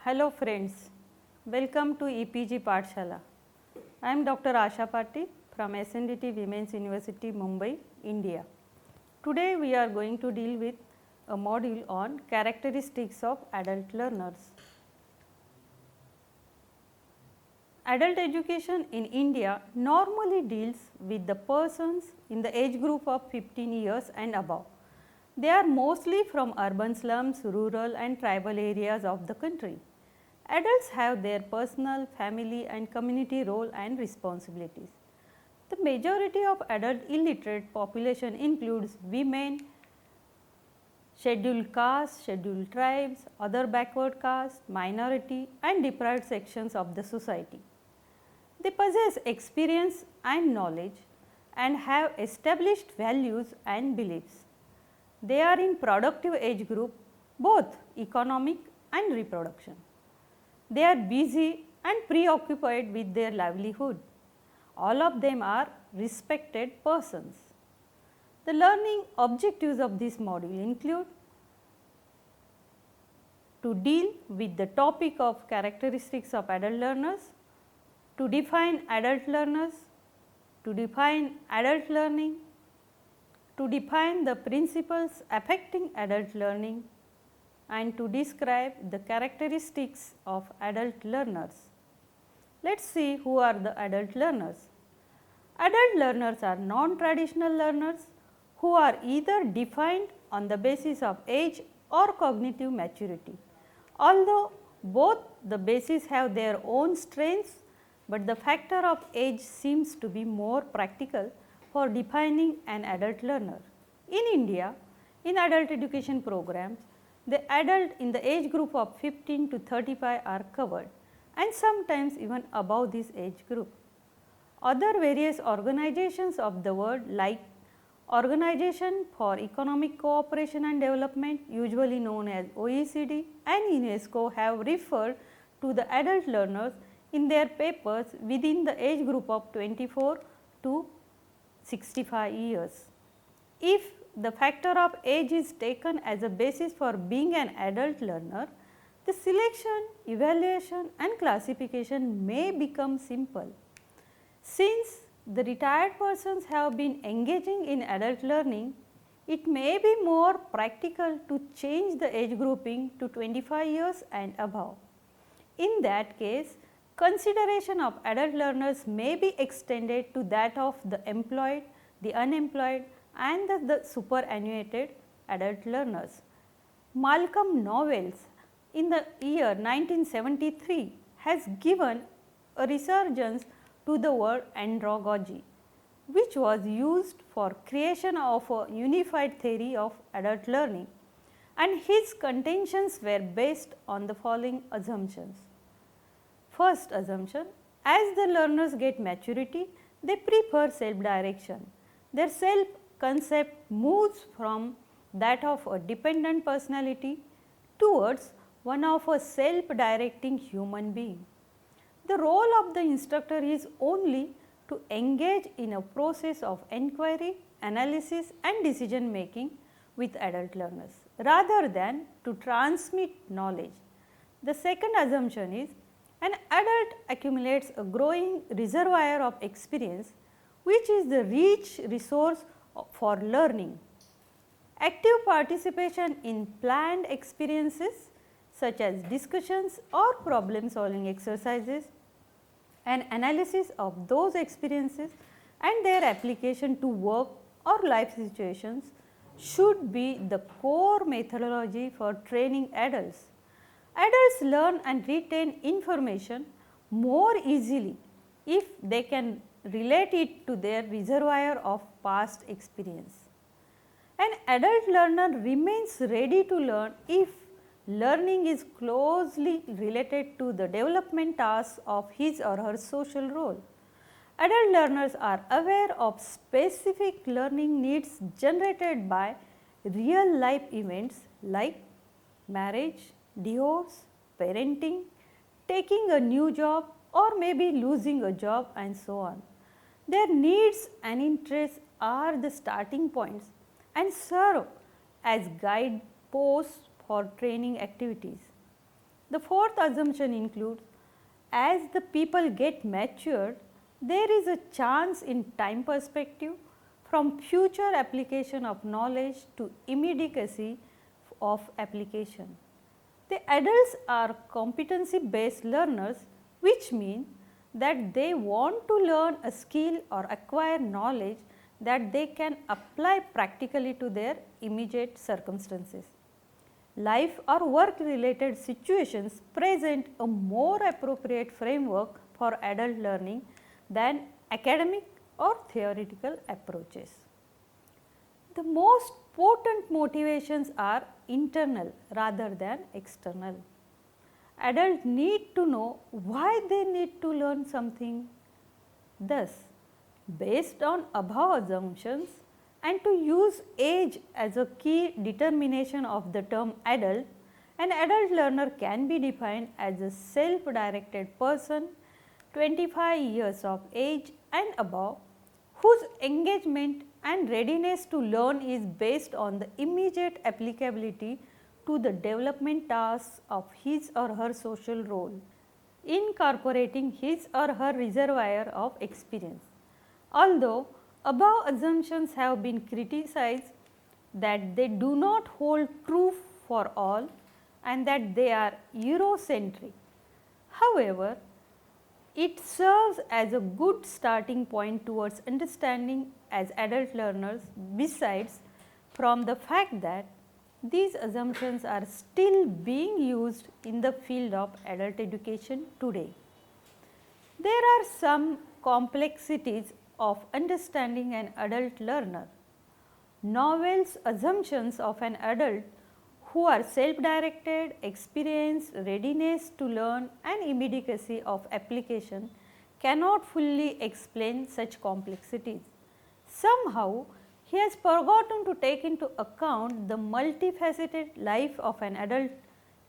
Hello friends, welcome to EPG Pathshala. I am Dr. Asha Patil from SNDT Women's University, Mumbai, India. Today we are going to deal with a module on characteristics of adult learners. Adult education in India normally deals with the persons in the age group of 15 years and above. They are mostly from urban slums, rural and tribal areas of the country. Adults have their personal, family and community role and responsibilities. The majority of adult illiterate population includes women, scheduled castes, scheduled tribes, other backward castes, minority and deprived sections of the society. They possess experience and knowledge and have established values and beliefs. They are in productive age group, both economic and reproduction. They are busy and preoccupied with their livelihood. All of them are respected persons. The learning objectives of this module include to deal with the topic of characteristics of adult learners, to define adult learners, to define adult learning, to define the principles affecting adult learning, and to describe the characteristics of adult learners. Let us see who are the adult learners. Adult learners are non-traditional learners who are either defined on the basis of age or cognitive maturity. Although both the bases have their own strengths, but the factor of age seems to be more practical for defining an adult learner. In India, in adult education programs, the adult in the age group of 15 to 35 are covered and sometimes even above this age group. Other various organizations of the world like Organization for Economic Cooperation and Development, usually known as OECD, and UNESCO have referred to the adult learners in their papers within the age group of 24 to 65 years. If the factor of age is taken as a basis for being an adult learner, the selection, evaluation and classification may become simple. Since the retired persons have been engaging in adult learning, it may be more practical to change the age grouping to 25 years and above. In that case, consideration of adult learners may be extended to that of the employed, the unemployed and the superannuated adult learners. Malcolm Novels in the year 1973 has given a resurgence to the word andragogy, which was used for creation of a unified theory of adult learning, and his contentions were based on the following assumptions. First assumption, as the learners get maturity, they prefer self-direction. Their self-concept moves from that of a dependent personality towards one of a self-directing human being. The role of the instructor is only to engage in a process of inquiry, analysis and decision making with adult learners rather than to transmit knowledge. The second assumption is an adult accumulates a growing reservoir of experience which is the rich resource for learning. Active participation in planned experiences such as discussions or problem solving exercises and analysis of those experiences and their application to work or life situations should be the core methodology for training adults. Adults learn and retain information more easily if they can relate it to their reservoir of past experience. An adult learner remains ready to learn if learning is closely related to the development tasks of his or her social role. Adult learners are aware of specific learning needs generated by real life events like marriage, divorce, parenting, taking a new job or maybe losing a job and so on. Their needs and interests are the starting points and serve as guideposts for training activities. The fourth assumption includes, as the people get matured, there is a chance in time perspective from future application of knowledge to immediacy of application. The adults are competency based learners, which means that they want to learn a skill or acquire knowledge that they can apply practically to their immediate circumstances. Life or work related situations present a more appropriate framework for adult learning than academic or theoretical approaches. The most potent motivations are internal rather than external. Adults need to know why they need to learn something. Thus, based on above assumptions and to use age as a key determination of the term adult, an adult learner can be defined as a self-directed person 25 years of age and above, whose engagement and readiness to learn is based on the immediate applicability to the development tasks of his or her social role, incorporating his or her reservoir of experience. Although above assumptions have been criticized that they do not hold true for all and that they are Eurocentric. However, it serves as a good starting point towards understanding as adult learners, besides from the fact that these assumptions are still being used in the field of adult education today. There are some complexities of understanding an adult learner. Novell's assumptions of an adult who are self-directed, experienced, readiness to learn and immediacy of application cannot fully explain such complexities. Somehow, he has forgotten to take into account the multifaceted life of an adult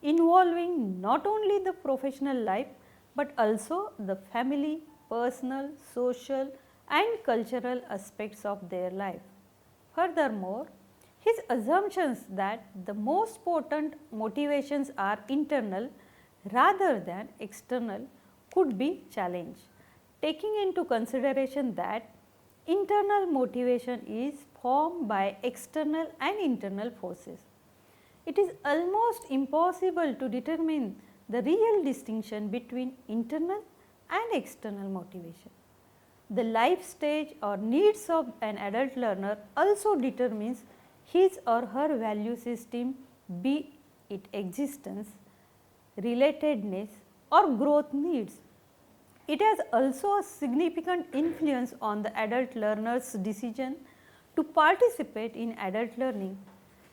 involving not only the professional life, but also the family, personal, social and cultural aspects of their life. Furthermore, his assumptions that the most potent motivations are internal rather than external could be challenged, taking into consideration that internal motivation is formed by external and internal forces. It is almost impossible to determine the real distinction between internal and external motivation. The life stage or needs of an adult learner also determines his or her value system, be it existence, relatedness or growth needs. It has also a significant influence on the adult learner's decision to participate in adult learning,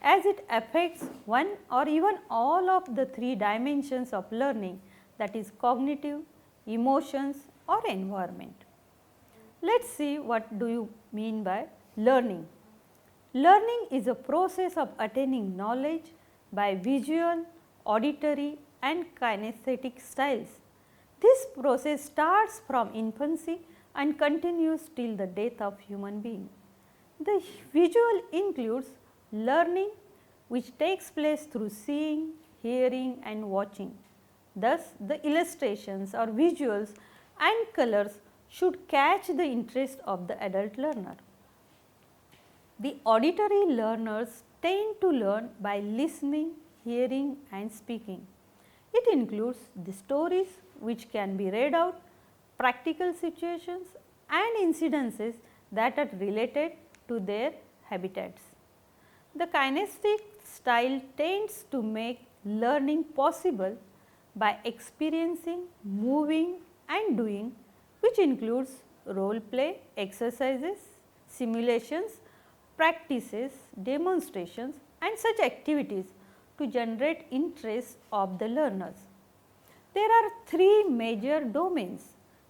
as it affects one or even all of the three dimensions of learning, that is cognitive, emotions or environment. Let us see what do you mean by learning. Learning is a process of attaining knowledge by visual, auditory and kinesthetic styles. This process starts from infancy and continues till the death of human being. The visual includes learning which takes place through seeing, hearing and watching. Thus, the illustrations or visuals and colors should catch the interest of the adult learner. The auditory learners tend to learn by listening, hearing and speaking. It includes the stories which can be read out, practical situations and incidences that are related to their habitats. The kinesthetic style tends to make learning possible by experiencing, moving and doing, which includes role play, exercises, simulations, practices, demonstrations and such activities to generate interest of the learners. There are three major domains.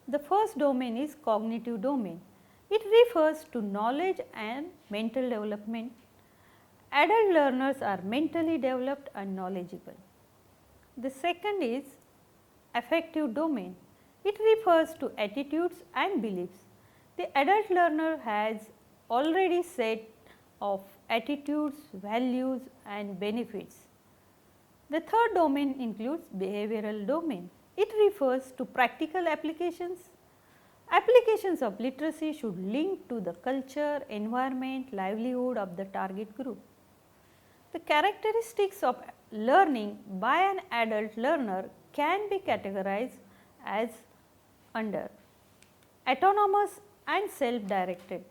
The first domain is cognitive domain. It refers to knowledge and mental development. Adult learners are mentally developed and knowledgeable. The second is affective domain. It refers to attitudes and beliefs. The adult learner has already set of attitudes, values and benefits. The third domain includes behavioral domain. It refers to practical applications. Applications of literacy should link to the culture, environment, livelihood of the target group. The characteristics of learning by an adult learner can be categorized as under autonomous and self-directed.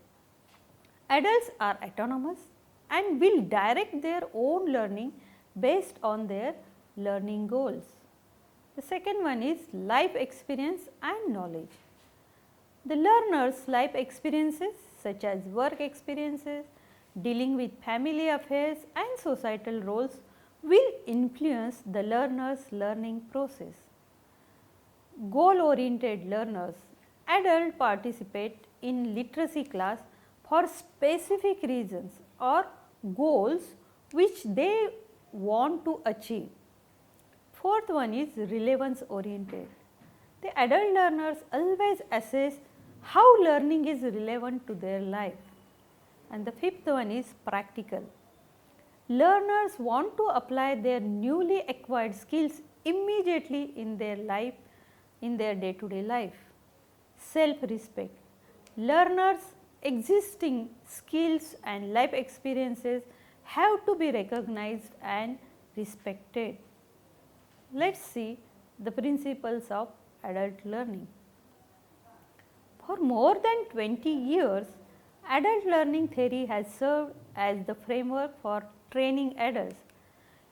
Adults are autonomous and will direct their own learning based on their learning goals. The second one is life experience and knowledge. The learner's life experiences such as work experiences, dealing with family affairs and societal roles will influence the learner's learning process. Goal oriented learners, adults participate in literacy class for specific reasons or goals which they want to achieve. Fourth one is relevance oriented. The adult learners always assess how learning is relevant to their life. And the fifth one is practical. Learners want to apply their newly acquired skills immediately in their life, in their day-to-day life. Self-respect. Learners' existing skills and life experiences have to be recognized and respected. Let us see the principles of adult learning. For more than 20 years, adult learning theory has served as the framework for training adults.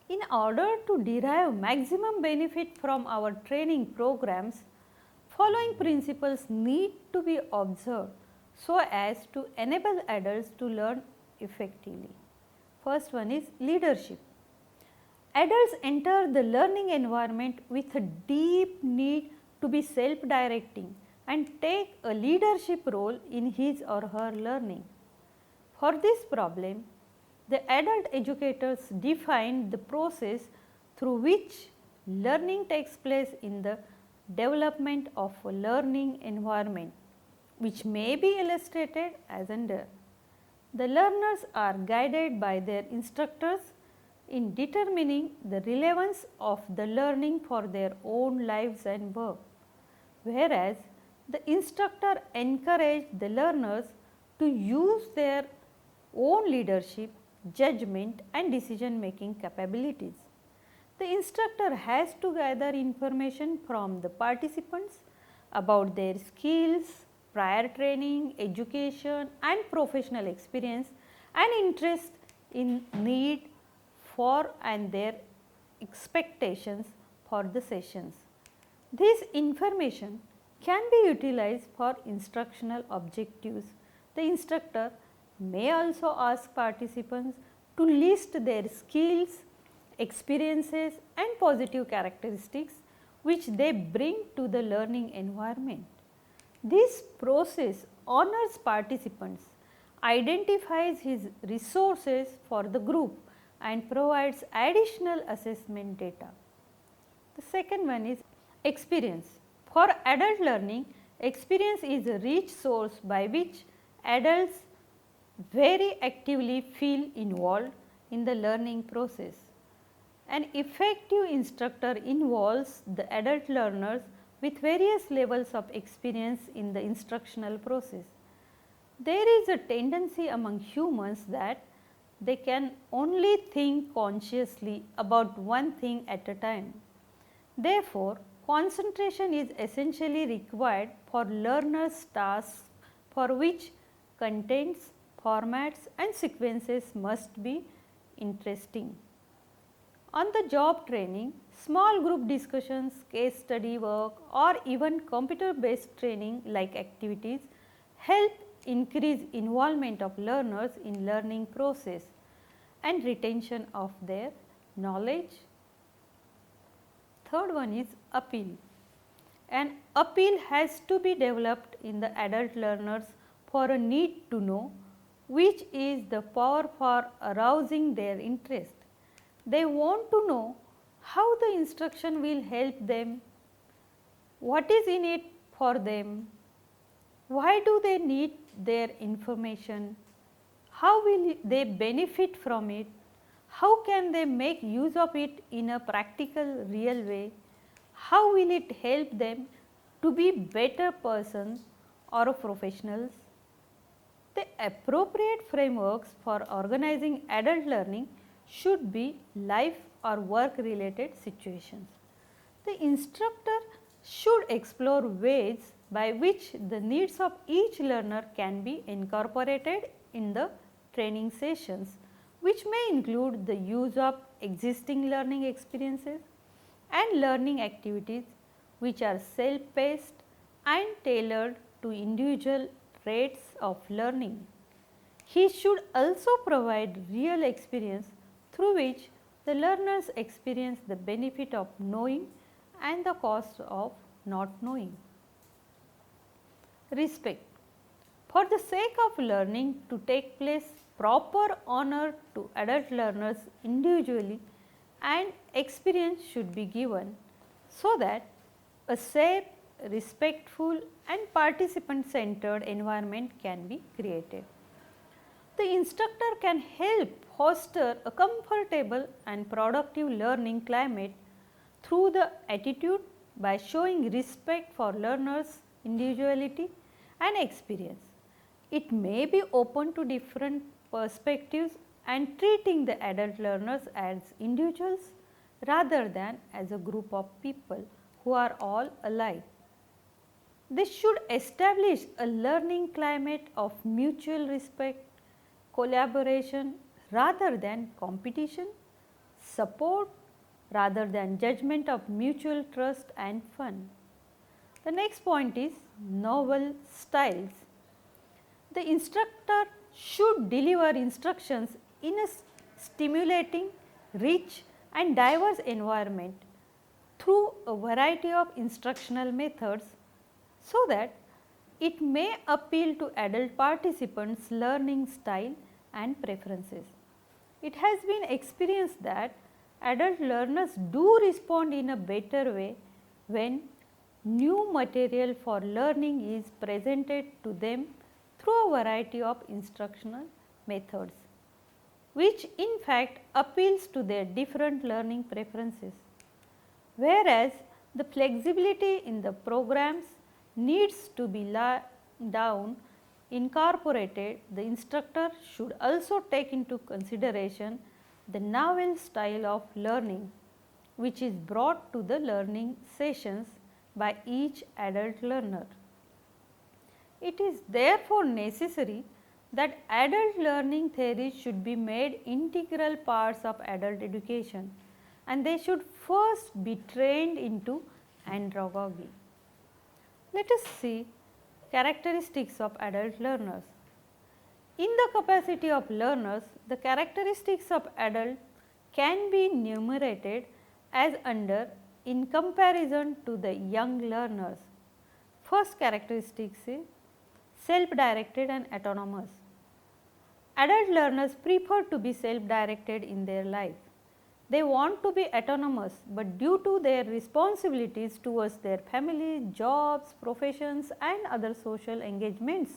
In order to derive maximum benefit from our training programs, following principles need to be observed so as to enable adults to learn effectively. First one is leadership. Adults enter the learning environment with a deep need to be self-directing and take a leadership role in his or her learning. For this problem, the adult educators define the process through which learning takes place in the development of a learning environment, which may be illustrated as under. The learners are guided by their instructors in determining the relevance of the learning for their own lives and work, whereas the instructor encourages the learners to use their own leadership, judgment and decision making capabilities. The instructor has to gather information from the participants about their skills, prior training, education and professional experience and interest in need for and their expectations for the sessions. This information can be utilized for instructional objectives. The instructor may also ask participants to list their skills, experiences and positive characteristics which they bring to the learning environment. This process honors participants, identifies his resources for the group and provides additional assessment data. The second one is experience. For adult learning, experience is a rich source by which adults very actively feel involved in the learning process. An effective instructor involves the adult learners with various levels of experience in the instructional process. There is a tendency among humans that they can only think consciously about one thing at a time. Therefore, concentration is essentially required for learners' tasks for which contents, formats and sequences must be interesting. On the job training, small group discussions, case study work or even computer based training like activities help increase involvement of learners in learning process and retention of their knowledge. Third one is appeal. An appeal has to be developed in the adult learners for a need to know, which is the power for arousing their interest. They want to know how the instruction will help them, what is in it for them, why do they need their information, how will they benefit from it, How can they make use of it in a practical, real way? How will it help them to be better persons or professionals? The appropriate frameworks for organizing adult learning should be life or work related situations. The instructor should explore ways by which the needs of each learner can be incorporated in the training sessions, which may include the use of existing learning experiences and learning activities which are self-paced and tailored to individual rates of learning. He should also provide real experience through which the learners experience the benefit of knowing and the cost of not knowing. Respect. For the sake of learning to take place, proper honor to adult learners individually and experience should be given so that a safe, respectful and participant centered environment can be created. The instructor can help foster a comfortable and productive learning climate through the attitude by showing respect for learners' individuality and experience. It may be open to different perspectives and treating the adult learners as individuals rather than as a group of people who are all alike. This should establish a learning climate of mutual respect, collaboration rather than competition, support rather than judgment of mutual trust and fun. The next point is novel styles. The instructor should deliver instructions in a stimulating, rich and diverse environment through a variety of instructional methods so that it may appeal to adult participants' learning style and preferences. It has been experienced that adult learners do respond in a better way when new material for learning is presented to them through a variety of instructional methods, which in fact appeals to their different learning preferences. Whereas the flexibility in the programs needs to be incorporated, the instructor should also take into consideration the novel style of learning which is brought to the learning sessions by each adult learner. It is therefore necessary that adult learning theories should be made integral parts of adult education and they should first be trained into andragogy. Let us see characteristics of adult learners. In the capacity of learners, the characteristics of adult can be enumerated as under in comparison to the young learners. First characteristics is self-directed and autonomous. Adult learners prefer to be self-directed in their life. They want to be autonomous, but due to their responsibilities towards their family, jobs, professions and other social engagements,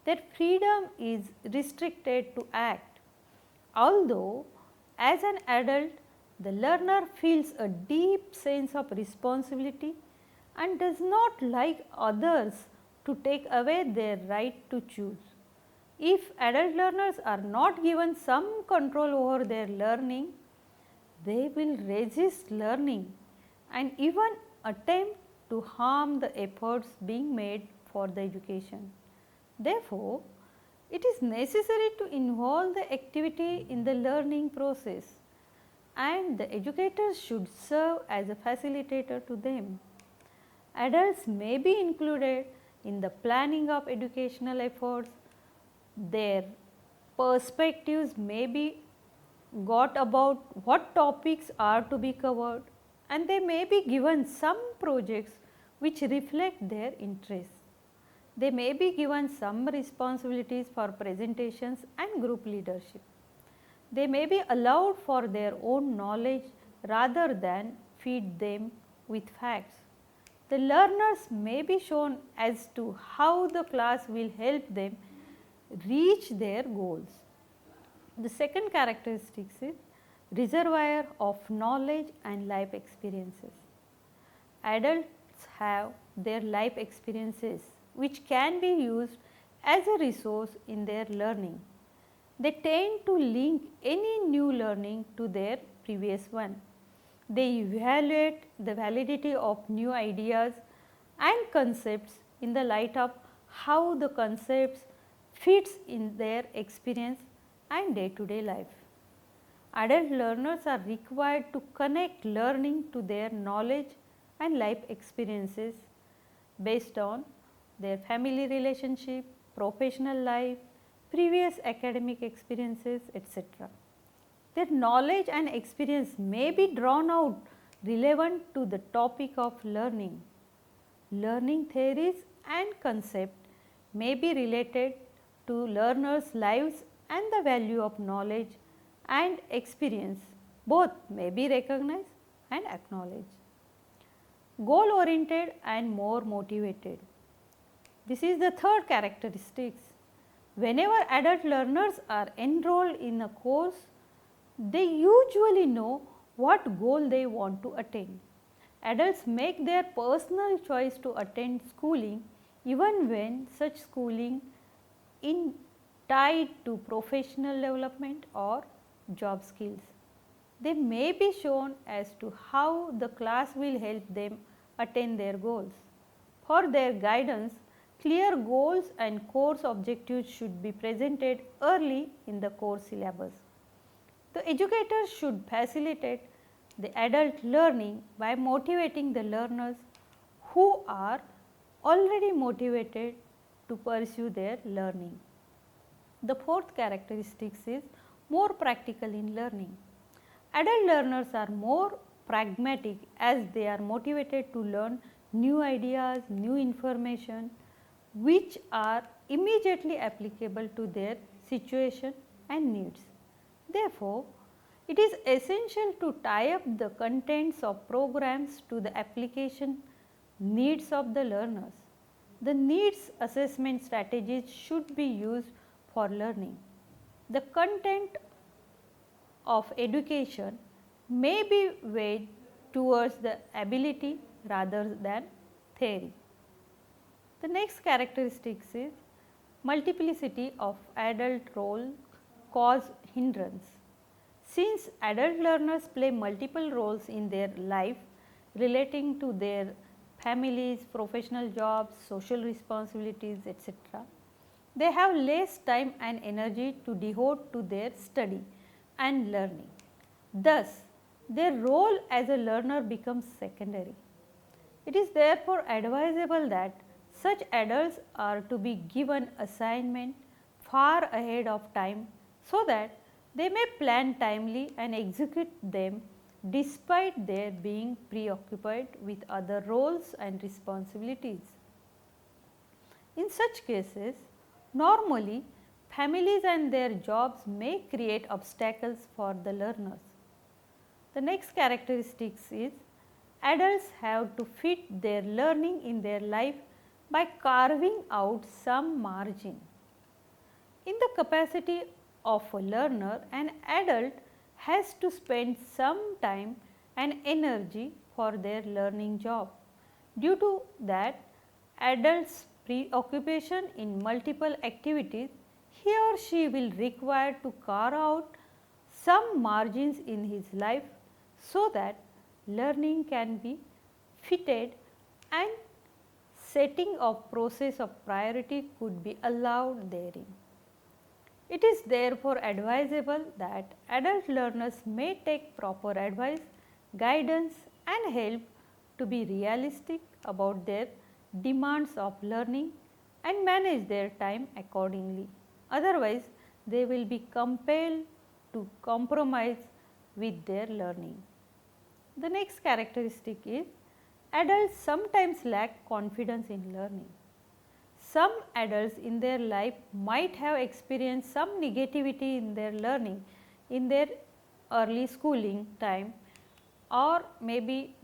their freedom is restricted to act. Although as an adult, the learner feels a deep sense of responsibility and does not like others to take away their right to choose. If adult learners are not given some control over their learning, they will resist learning and even attempt to harm the efforts being made for the education. Therefore, it is necessary to involve the activity in the learning process and the educators should serve as a facilitator to them. Adults may be included in the planning of educational efforts, their perspectives may be got about what topics are to be covered and they may be given some projects which reflect their interests. They may be given some responsibilities for presentations and group leadership. They may be allowed for their own knowledge rather than feed them with facts. The learners may be shown as to how the class will help them reach their goals. The second characteristic is reservoir of knowledge and life experiences. Adults have their life experiences which can be used as a resource in their learning. They tend to link any new learning to their previous one. They evaluate the validity of new ideas and concepts in the light of how the concepts fits in their experience and day-to-day life. Adult learners are required to connect learning to their knowledge and life experiences based on their family relationship, professional life, previous academic experiences, etc. Their knowledge and experience may be drawn out relevant to the topic of learning. Learning theories and concepts may be related to learners' lives and the value of knowledge and experience. Both may be recognized and acknowledged. Goal oriented and more motivated. This is the third characteristics. Whenever adult learners are enrolled in a course, they usually know what goal they want to attain. Adults make their personal choice to attend schooling even when such schooling is tied to professional development or job skills. They may be shown as to how the class will help them attain their goals. For their guidance, clear goals and course objectives should be presented early in the course syllabus. The educator should facilitate the adult learning by motivating the learners who are already motivated to pursue their learning. The fourth characteristic is more practical in learning. Adult learners are more pragmatic as they are motivated to learn new ideas, new information which are immediately applicable to their situation and needs. Therefore, it is essential to tie up the contents of programs to the application needs of the learners. The needs assessment strategies should be used for learning. The content of education may be weighed towards the ability rather than theory. The next characteristic is multiplicity of adult role cause hindrance. Since adult learners play multiple roles in their life relating to their families, professional jobs, social responsibilities, etc., they have less time and energy to devote to their study and learning. Thus, their role as a learner becomes secondary. It is therefore advisable that such adults are to be given assignment far ahead of time so that they may plan timely and execute them despite their being preoccupied with other roles and responsibilities. In such cases, normally families and their jobs may create obstacles for the learners. The next characteristic is adults have to fit their learning in their life by carving out some margin. In the capacity of a learner, an adult has to spend some time and energy for their learning job. Due to that adult's preoccupation in multiple activities, he or she will require to carve out some margins in his life so that learning can be fitted and setting of process of priority could be allowed therein. It is therefore advisable that adult learners may take proper advice, guidance and help to be realistic about their demands of learning and manage their time accordingly. Otherwise, they will be compelled to compromise with their learning. The next characteristic is adults sometimes lack confidence in learning. Some adults in their life might have experienced some negativity in their learning in their early schooling time or maybe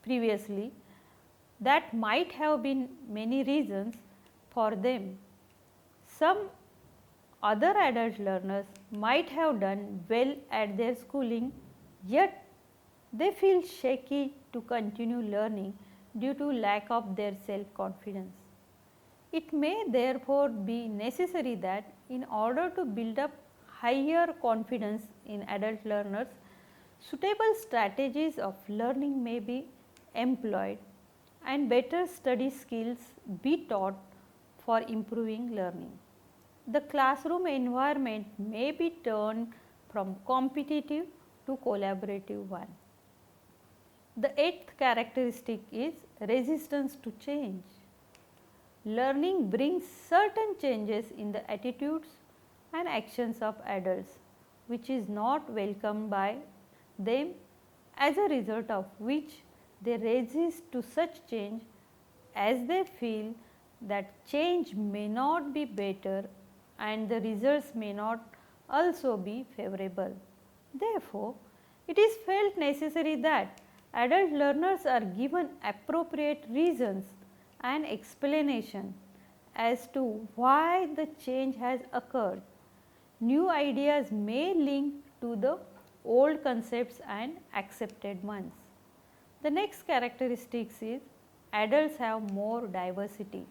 previously. That might have been many reasons for them. Some other adult learners might have done well at their schooling, yet they feel shaky to continue learning due to lack of their self-confidence. It may therefore be necessary that in order to build up higher confidence in adult learners, suitable strategies of learning may be employed and better study skills be taught for improving learning. The classroom environment may be turned from competitive to collaborative one. The eighth characteristic is resistance to change. Learning brings certain changes in the attitudes and actions of adults, which is not welcomed by them, as a result of which they resist to such change as they feel that change may not be better and the results may not also be favorable. Therefore, it is felt necessary that adult learners are given appropriate reasons and explanation as to why the change has occurred. New ideas may link to the old concepts and accepted ones. The next characteristics is adults have more diversity.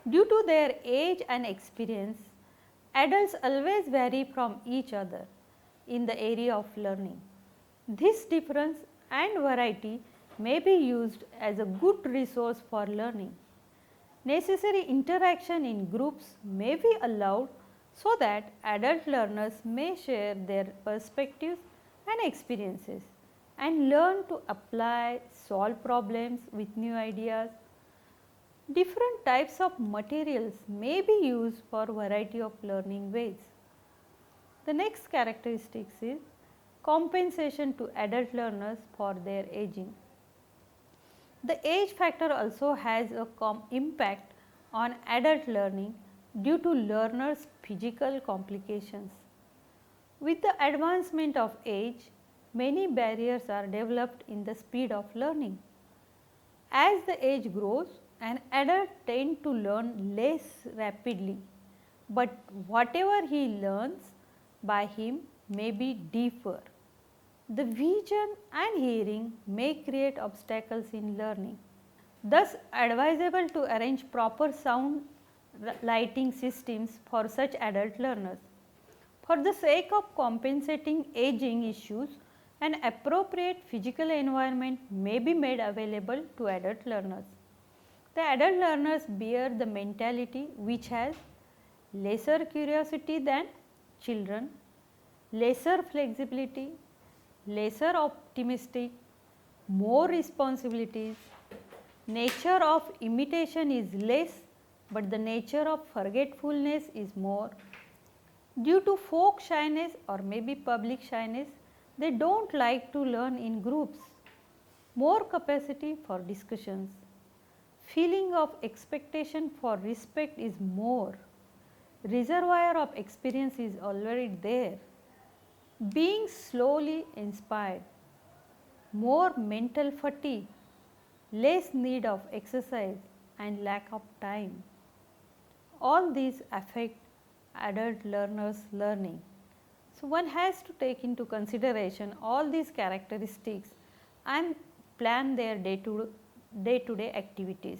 Due to their age and experience, adults always vary from each other in the area of learning. This difference and variety may be used as a good resource for learning. Necessary interaction in groups may be allowed so that adult learners may share their perspectives and experiences and learn to apply, solve problems with new ideas. Different types of materials may be used for variety of learning ways. The next characteristics is compensation to adult learners for their aging. The age factor also has a impact on adult learning due to learners' physical complications. With the advancement of age, many barriers are developed in the speed of learning. As the age grows, an adult tends to learn less rapidly, but whatever he learns by him may be deeper. The vision and hearing may create obstacles in learning. Thus, advisable to arrange proper sound lighting systems for such adult learners. For the sake of compensating aging issues, an appropriate physical environment may be made available to adult learners. The adult learners bear the mentality which has lesser curiosity than children, lesser flexibility, lesser optimistic, more responsibilities. Nature of imitation is less, but the nature of forgetfulness is more. Due to folk shyness or maybe public shyness, they do not like to learn in groups. More capacity for discussions. Feeling of expectation for respect is more. Reservoir of experience is already there. Being slowly inspired. More mental fatigue. Less need of exercise and lack of time. All these affect adult learners' learning. So, one has to take into consideration all these characteristics and plan their day-to-day activities.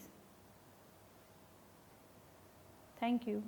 Thank you.